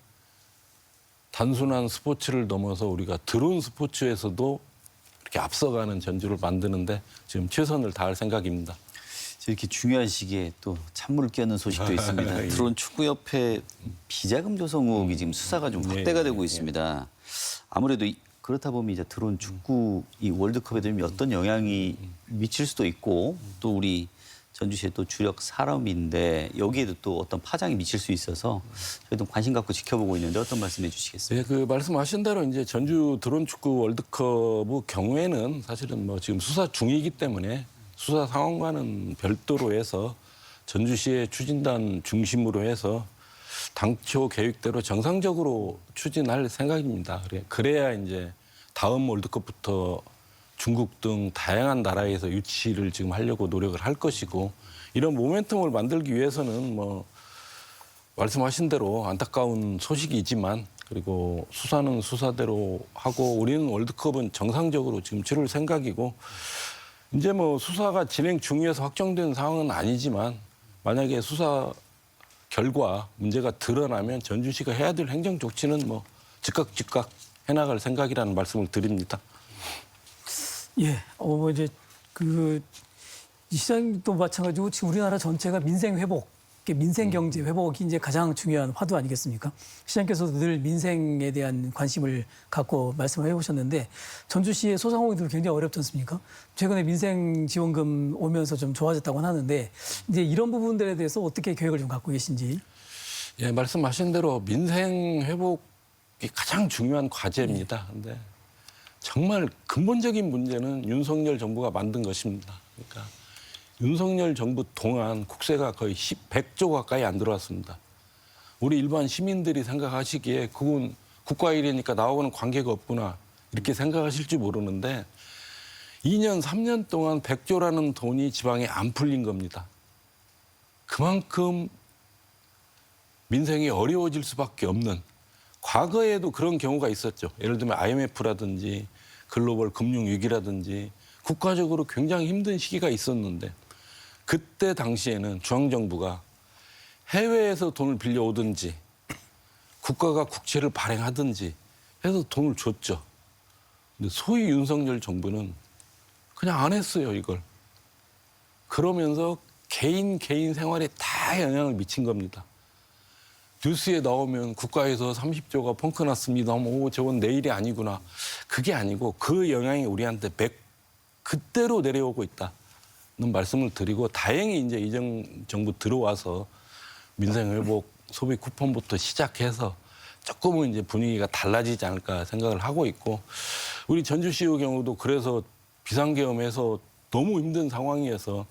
단순한 스포츠를 넘어서 우리가 드론 스포츠에서도 이렇게 앞서가는 전주를 만드는데 지금 최선을 다할 생각입니다. 이렇게 중요한 시기에 또 찬물을 끼얹는 소식도 있습니다. 드론 축구협회 비자금 조성 의혹이 지금 수사가 좀 확대가 되고 있습니다. 아무래도 그렇다 보면 이제 드론 축구 이 월드컵에 되면 어떤 영향이 미칠 수도 있고 또 우리 전주시의 또 주력 산업인데 여기에도 또 어떤 파장이 미칠 수 있어서 저희도 관심 갖고 지켜보고 있는데 어떤 말씀해 주시겠습니까? 네, 그 말씀하신 대로 이제 전주 드론 축구 월드컵 경우에는 사실은 뭐 지금 수사 중이기 때문에 수사 상황과는 별도로 해서 전주시의 추진단 중심으로 해서 당초 계획대로 정상적으로 추진할 생각입니다. 그래야 이제 다음 월드컵부터 중국 등 다양한 나라에서 유치를 지금 하려고 노력을 할 것이고 이런 모멘텀을 만들기 위해서는 뭐 말씀하신 대로 안타까운 소식이지만 그리고 수사는 수사대로 하고 우리는 월드컵은 정상적으로 지금 치를 생각이고 이제 뭐 수사가 진행 중이어서 확정된 상황은 아니지만 만약에 수사 결과 문제가 드러나면 전주시가 해야 될 행정 조치는 뭐 즉각 해나갈 생각이라는 말씀을 드립니다. 예, 이제 이 시장도 마찬가지고 지금 우리나라 전체가 민생 회복, 민생 경제 회복이 이제 가장 중요한 화두 아니겠습니까? 시장께서도 늘 민생에 대한 관심을 갖고 말씀을 해오셨는데 전주시의 소상공인들 굉장히 어렵지 않습니까? 최근에 민생 지원금 오면서 좀 좋아졌다고는 하는데 이제 이런 부분들에 대해서 어떻게 계획을 좀 갖고 계신지? 예, 말씀하신 대로 민생 회복이 가장 중요한 과제입니다. 근데 정말 근본적인 문제는 윤석열 정부가 만든 것입니다. 그러니까 윤석열 정부 동안 국세가 거의 100조 가까이 안 들어왔습니다. 우리 일반 시민들이 생각하시기에 그건 국가 일이니까 나하고는 관계가 없구나 이렇게 생각하실지 모르는데 2년, 3년 동안 100조라는 돈이 지방에 안 풀린 겁니다. 그만큼 민생이 어려워질 수밖에 없는 과거에도 그런 경우가 있었죠. 예를 들면 IMF라든지 글로벌 금융위기라든지 국가적으로 굉장히 힘든 시기가 있었는데 그때 당시에는 중앙정부가 해외에서 돈을 빌려오든지 국가가 국채를 발행하든지 해서 돈을 줬죠. 근데 소위 윤석열 정부는 그냥 안 했어요, 이걸. 그러면서 개인 생활에 다 영향을 미친 겁니다. 뉴스에 나오면 국가에서 30조가 펑크 났습니다. 오, 저건 내일이 아니구나. 그게 아니고 그 영향이 우리한테 그대로 내려오고 있다는 말씀을 드리고 다행히 이제 이전 정부 들어와서 민생회복 소비 쿠폰부터 시작해서 조금은 이제 분위기가 달라지지 않을까 생각을 하고 있고 우리 전주시의 경우도 그래서 비상계엄에서 너무 힘든 상황이어서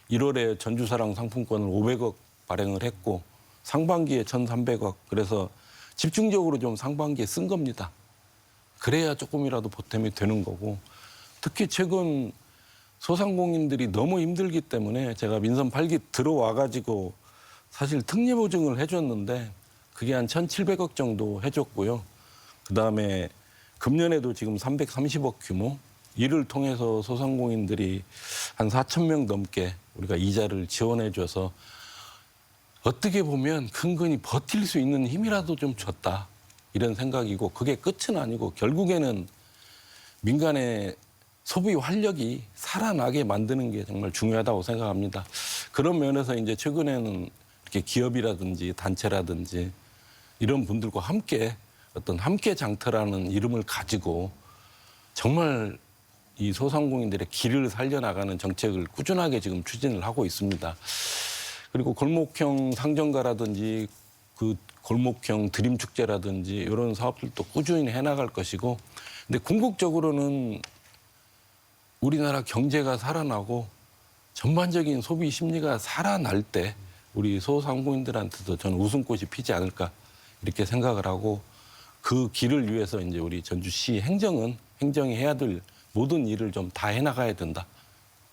1월에 전주사랑 상품권을 500억 발행을 했고 상반기에 1,300억 그래서 집중적으로 좀 상반기에 쓴 겁니다. 그래야 조금이라도 보탬이 되는 거고 특히 최근 소상공인들이 너무 힘들기 때문에 제가 민선 8기 들어와가지고 사실 특례보증을 해줬는데 그게 한 1,700억 정도 해줬고요. 그다음에 금년에도 지금 330억 규모 이를 통해서 소상공인들이 한 4,000명 넘게 우리가 이자를 지원해줘서 어떻게 보면 근근히 버틸 수 있는 힘이라도 좀 줬다. 이런 생각이고 그게 끝은 아니고 결국에는 민간의 소비 활력이 살아나게 만드는 게 정말 중요하다고 생각합니다. 그런 면에서 이제 최근에는 이렇게 기업이라든지 단체라든지 이런 분들과 함께 어떤 함께 장터라는 이름을 가지고 정말 이 소상공인들의 길을 살려나가는 정책을 꾸준하게 지금 추진을 하고 있습니다. 그리고 골목형 상점가라든지 그 골목형 드림축제라든지 이런 사업들도 꾸준히 해나갈 것이고 근데 궁극적으로는 우리나라 경제가 살아나고 전반적인 소비 심리가 살아날 때 우리 소상공인들한테도 저는 웃음꽃이 피지 않을까 이렇게 생각을 하고 그 길을 위해서 이제 우리 전주시 행정이 해야 될 모든 일을 좀 다 해나가야 된다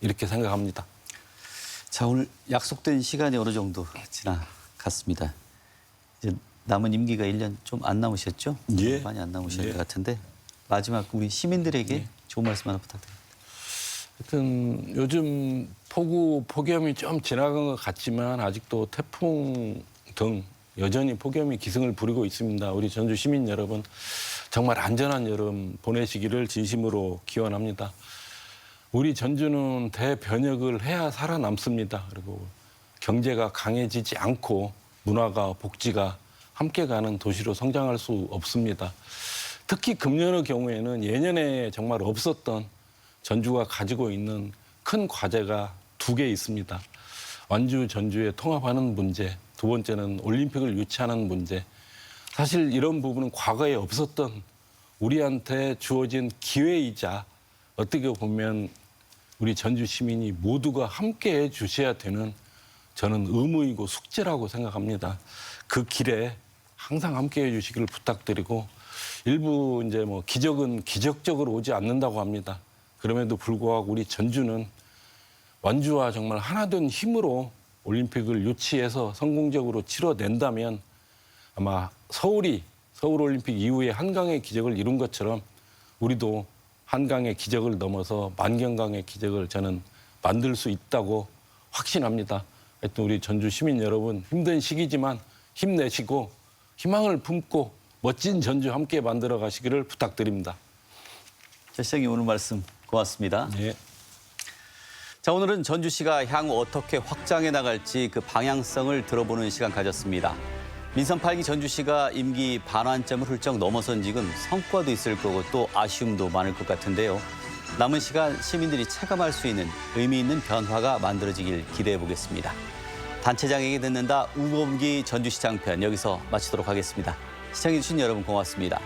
이렇게 생각합니다. 자, 오늘 약속된 시간이 어느 정도 지나갔습니다. 이제 남은 임기가 1년 좀 안 남으셨죠? 예. 많이 안 남으실 예. 것 같은데 마지막 우리 시민들에게 좋은 말씀 하나 부탁드립니다. 하여튼 요즘 폭염이 좀 지나간 것 같지만 아직도 태풍 등 여전히 폭염이 기승을 부리고 있습니다. 우리 전주 시민 여러분 정말 안전한 여름 보내시기를 진심으로 기원합니다. 우리 전주는 대변혁을 해야 살아남습니다. 그리고 경제가 강해지지 않고 문화가 복지가 함께 가는 도시로 성장할 수 없습니다. 특히 금년의 경우에는 예년에 정말 없었던 전주가 가지고 있는 큰 과제가 2개 있습니다. 완주, 전주의 통합하는 문제, 두 번째는 올림픽을 유치하는 문제. 사실 이런 부분은 과거에 없었던 우리한테 주어진 기회이자 어떻게 보면 우리 전주 시민이 모두가 함께해 주셔야 되는 저는 의무이고 숙제라고 생각합니다. 그 길에 항상 함께해 주시기를 부탁드리고 일부 이제 뭐 기적은 기적적으로 오지 않는다고 합니다. 그럼에도 불구하고 우리 전주는 완주와 정말 하나된 힘으로 올림픽을 유치해서 성공적으로 치러낸다면 아마 서울올림픽 이후에 한강의 기적을 이룬 것처럼 우리도 한강의 기적을 넘어서 만경강의 기적을 저는 만들 수 있다고 확신합니다. 하여튼 우리 전주 시민 여러분 힘든 시기지만 힘내시고 희망을 품고 멋진 전주 함께 만들어 가시기를 부탁드립니다. 자, 시장님 오늘 말씀 고맙습니다. 네. 자, 오늘은 전주시가 향후 어떻게 확장해 나갈지 그 방향성을 들어보는 시간 가졌습니다. 민선 8기 전주시가 임기 반환점을 훌쩍 넘어선 지금 성과도 있을 거고 또 아쉬움도 많을 것 같은데요. 남은 시간 시민들이 체감할 수 있는 의미 있는 변화가 만들어지길 기대해 보겠습니다. 단체장에게 듣는다 우범기 전주시장 편 여기서 마치도록 하겠습니다. 시청해주신 여러분 고맙습니다.